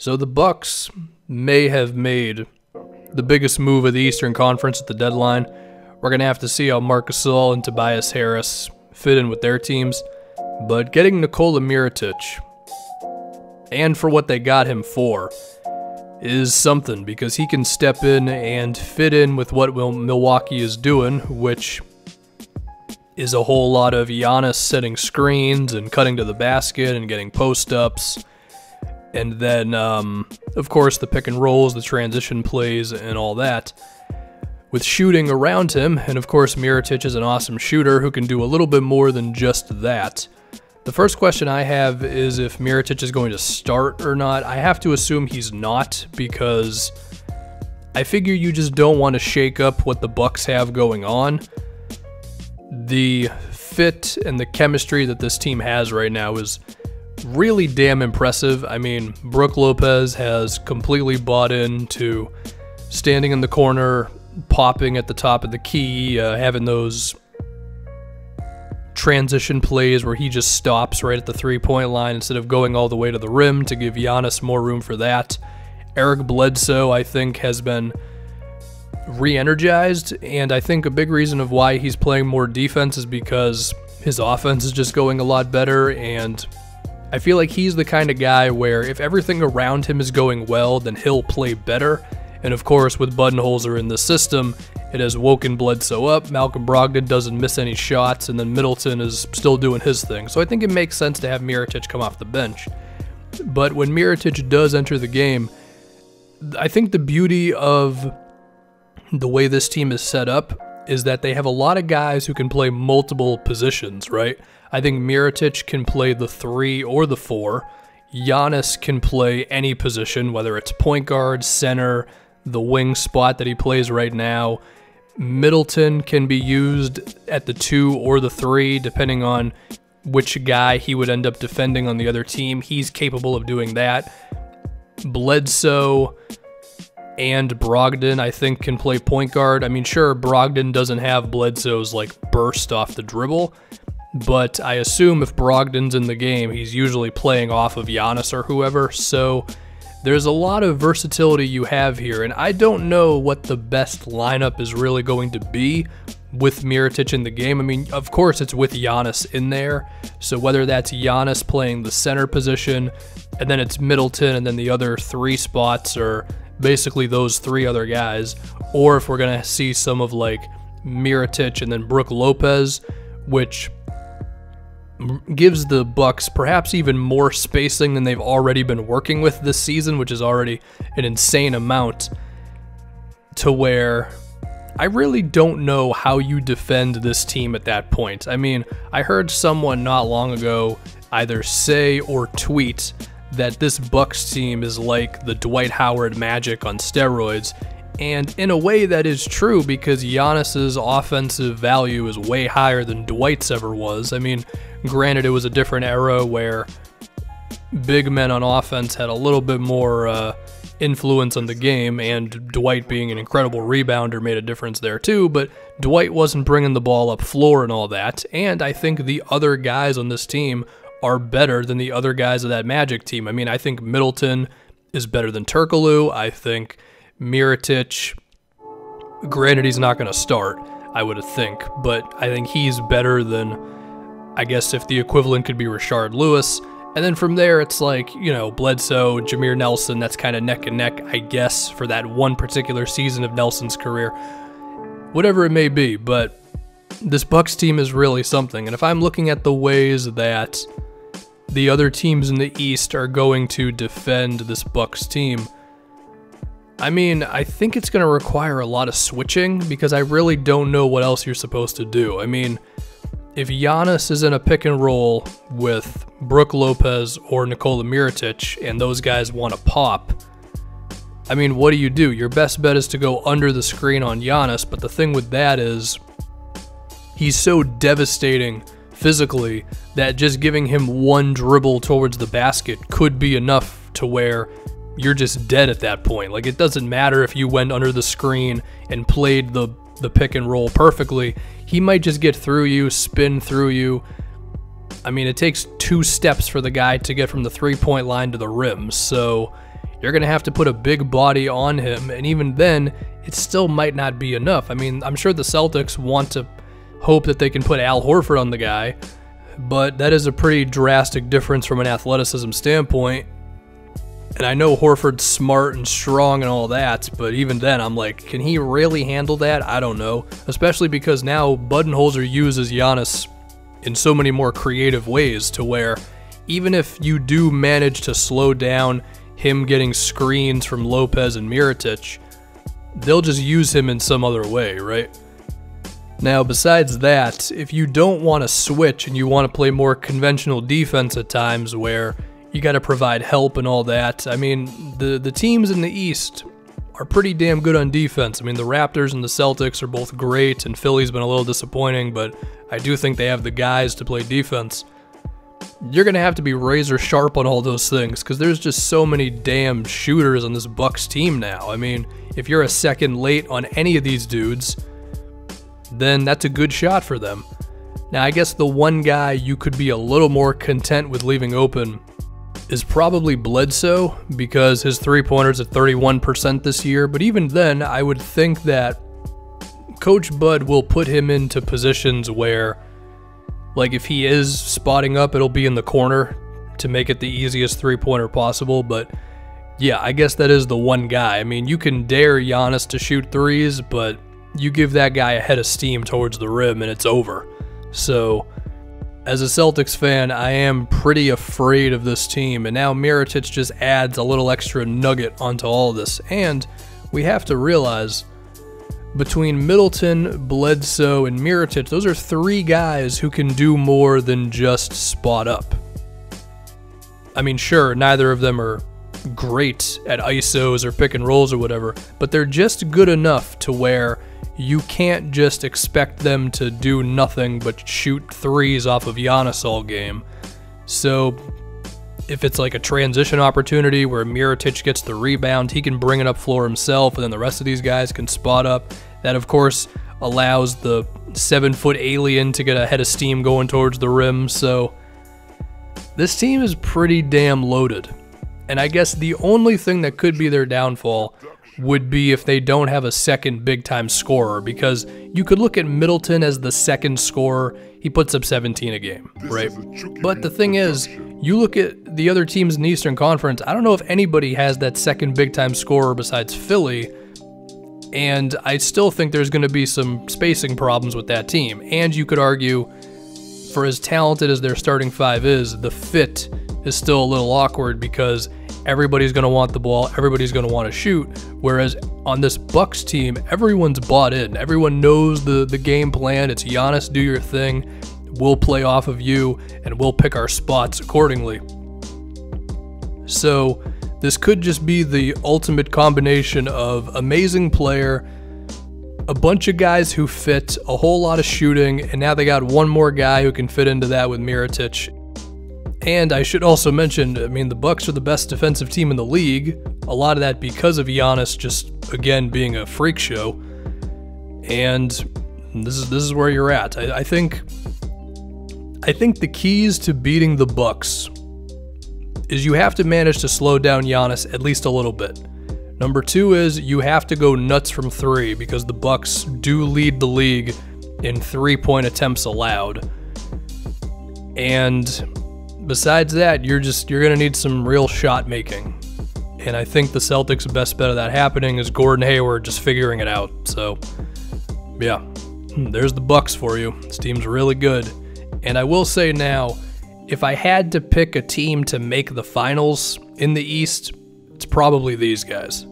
So the Bucks may have made the biggest move of the Eastern Conference at the deadline. We're going to have to see how Marc Gasol and Tobias Harris fit in with their teams. But getting Nikola Mirotic, and for what they got him for, is something, because he can step in and fit in with what Milwaukee is doing, which is a whole lot of Giannis setting screens and cutting to the basket and getting post-ups. And then, of course, the pick and rolls, the transition plays, and all that, with shooting around him. And of course, Mirotic is an awesome shooter who can do a little bit more than just that. The first question I have is if Mirotic is going to start or not. I have to assume he's not, because I figure you just don't want to shake up what the Bucks have going on. The fit and the chemistry that this team has right now is really damn impressive. I mean, Brook Lopez has completely bought into standing in the corner, popping at the top of the key, having those transition plays where he just stops right at the three-point line instead of going all the way to the rim to give Giannis more room for that. Eric Bledsoe, I think, has been re-energized, and I think a big reason of why he's playing more defense is because his offense is just going a lot better, and I feel like he's the kind of guy where if everything around him is going well, then he'll play better. And of course, with Budenholzer in the system, it has woken Bledsoe up. Malcolm Brogdon doesn't miss any shots, and then Middleton is still doing his thing. So I think it makes sense to have Mirotic come off the bench. But when Mirotic does enter the game, I think the beauty of the way this team is set up is that they have a lot of guys who can play multiple positions, right? I think Mirotic can play the 3 or the 4. Giannis can play any position, whether it's point guard, center, the wing spot that he plays right now. Middleton can be used at the 2 or the 3, depending on which guy he would end up defending on the other team. He's capable of doing that. Bledsoe and Brogdon, I think, can play point guard. I mean, sure, Brogdon doesn't have Bledsoe's, burst off the dribble, but I assume if Brogdon's in the game, he's usually playing off of Giannis or whoever, so there's a lot of versatility you have here, and I don't know what the best lineup is really going to be with Mirotic in the game. I mean, of course, it's with Giannis in there, so whether that's Giannis playing the center position, and then it's Middleton, and then the other 3 spots are basically those 3 other guys, or if we're going to see some of, Mirotic and then Brook Lopez, which gives the Bucks perhaps even more spacing than they've already been working with this season, which is already an insane amount, to where I really don't know how you defend this team at that point. I mean, I heard someone not long ago either say or tweet that this Bucks team is like the Dwight Howard Magic on steroids, and in a way that is true, because Giannis's offensive value is way higher than Dwight's ever was. I mean, granted, it was a different era where big men on offense had a little bit more influence on the game, and Dwight being an incredible rebounder made a difference there too, but Dwight wasn't bringing the ball up floor and all that, and I think the other guys on this team are better than the other guys of that Magic team. I mean, I think Middleton is better than Turkoglu. I think Mirotic, granted he's not going to start, I would think, but I think he's better than, I guess if the equivalent could be Rashard Lewis. And then from there, it's Bledsoe, Jameer Nelson, that's kind of neck and neck, I guess, for that one particular season of Nelson's career. Whatever it may be, but this Bucks team is really something. And if I'm looking at the ways that the other teams in the East are going to defend this Bucks team, I mean, I think it's going to require a lot of switching, because I really don't know what else you're supposed to do. I mean, if Giannis is in a pick and roll with Brook Lopez or Nikola Mirotic, and those guys want to pop, I mean, what do? Your best bet is to go under the screen on Giannis, but the thing with that is he's so devastating physically that just giving him one dribble towards the basket could be enough to where you're just dead at that point. It doesn't matter if you went under the screen and played the pick and roll perfectly. He might just get through you, spin through you. I mean, it takes 2 steps for the guy to get from the 3-point line to the rim. So you're going to have to put a big body on him, and even then, it still might not be enough. I mean, I'm sure the Celtics want to hope that they can put Al Horford on the guy, but that is a pretty drastic difference from an athleticism standpoint. And I know Horford's smart and strong and all that, but even then, I'm like, can he really handle that? I don't know. Especially because now Budenholzer uses Giannis in so many more creative ways, to where even if you do manage to slow down him getting screens from Lopez and Mirotic, they'll just use him in some other way, right? Now, besides that, if you don't want to switch and you want to play more conventional defense at times where you got to provide help and all that, I mean, the teams in the East are pretty damn good on defense. I mean, the Raptors and the Celtics are both great, and Philly's been a little disappointing, but I do think they have the guys to play defense. You're going to have to be razor sharp on all those things, because there's just so many damn shooters on this Bucks team now. I mean, if you're a second late on any of these dudes, then that's a good shot for them. Now, I guess the one guy you could be a little more content with leaving open is probably Bledsoe, because his three-pointer's at 31% this year, but even then, I would think that Coach Bud will put him into positions where, like, if he is spotting up, it'll be in the corner to make it the easiest three-pointer possible, but yeah, I guess that is the one guy. I mean, you can dare Giannis to shoot threes, but you give that guy a head of steam towards the rim and it's over. So, as a Celtics fan, I am pretty afraid of this team, and now Mirotic just adds a little extra nugget onto all this. And we have to realize, between Middleton, Bledsoe, and Mirotic, those are three guys who can do more than just spot up. I mean, sure, neither of them are great at ISOs or pick and rolls or whatever, but they're just good enough to where you can't just expect them to do nothing but shoot threes off of Giannis all game. So if it's like a transition opportunity where Mirotic gets the rebound, he can bring it up floor himself, and then the rest of these guys can spot up. That, of course, allows the 7-foot alien to get a head of steam going towards the rim. So this team is pretty damn loaded. And I guess the only thing that could be their downfall would be if they don't have a second big-time scorer, because you could look at Middleton as the second scorer. He puts up 17 a game, right? But the thing is, you look at the other teams in the Eastern Conference, I don't know if anybody has that second big-time scorer besides Philly, and I still think there's going to be some spacing problems with that team. And you could argue, for as talented as their starting five is, the fit is still a little awkward, because everybody's going to want the ball, everybody's going to want to shoot, whereas on this Bucks team, everyone's bought in. Everyone knows the game plan. It's Giannis, do your thing, we'll play off of you, and we'll pick our spots accordingly. So this could just be the ultimate combination of amazing player, a bunch of guys who fit, a whole lot of shooting, and now they got one more guy who can fit into that with Mirotic. And I should also mention, I mean, the Bucks are the best defensive team in the league. A lot of that because of Giannis just, again, being a freak show. And this is where you're at. I think the keys to beating the Bucks is you have to manage to slow down Giannis at least a little bit. Number two is you have to go nuts from three, because the Bucks do lead the league in three-point attempts allowed. And besides that, you're going to need some real shot making. And I think the Celtics' best bet of that happening is Gordon Hayward just figuring it out. So, yeah, there's the Bucks for you. This team's really good. And I will say now, if I had to pick a team to make the finals in the East, it's probably these guys.